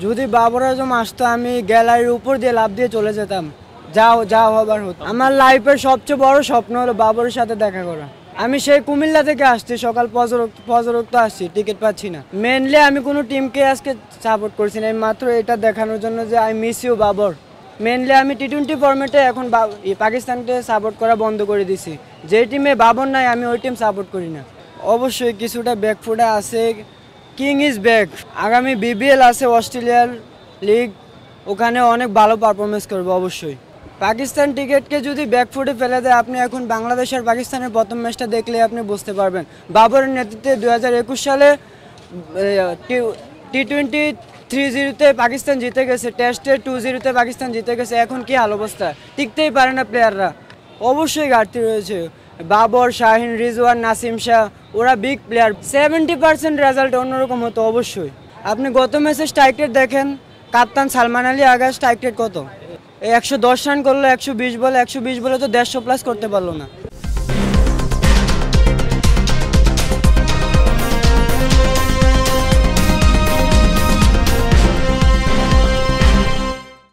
যদি বাবর আজম আসতো আমি গ্যালারির উপর দিয়ে লাফ দিয়ে চলে যেতাম। যা হবার হতো। আমার লাইফের সবচেয়ে বড় স্বপ্ন হলো বাবরের সাথে দেখা করা। আমি সেই কুমিল্লা থেকে আসছি, সকাল ফজরক্ত আসছি, টিকিট পাচ্ছি না। মেনলি আমি কোনো টিমকে আজকে সাপোর্ট করছি না, মাত্র এটা দেখানোর জন্য যে I miss you Babar. Mainly আমি টি-20 ফরম্যাটে এখন পাকিস্তানকে সাপোর্ট করা বন্ধ করে দিছি। যে টিমে বাবর নাই আমি ওই টিম সাপোর্ট করি না। অবশ্যই কিছুটা ব্যাকফুটে আছে, কিং ইজ ব্যাক। আগামী বিবিএল আছে, অস্ট্রেলিয়ার লিগ, ওখানে অনেক ভালো পারফরমেন্স করবে অবশ্যই। পাকিস্তান টিকিটকে যদি ব্যাকফুটে ফেলে দেয়, আপনি এখন বাংলাদেশ আর পাকিস্তানের প্রথম ম্যাচটা দেখলে আপনি বুঝতে পারবেন। বাবরের নেতৃত্বে 2021 সালে টি-20 3-0-তে পাকিস্তান জিতে গেছে, টেস্টে 2-0-তে পাকিস্তান জিতে গেছে। এখন কি হাল অবস্থা, টিকতেই পারে না প্লেয়াররা। অবশ্যই ঘাটতি রয়েছে। বাবর, শাহিন, রিজওয়ান, নাসিম শাহ, ওরা বিগ প্লেয়ার। 70% রেজাল্ট অন্যরকম হতো অবশ্যই। আপনি গত ম্যাচে স্ট্রাইক রেট দেখেন, কাপ্তান সালমান আলী আগা স্ট্রাইক রেট কত? 110 রান করলো 120 বলে, 120 বলে তো 150 প্লাস করতে পারলো না।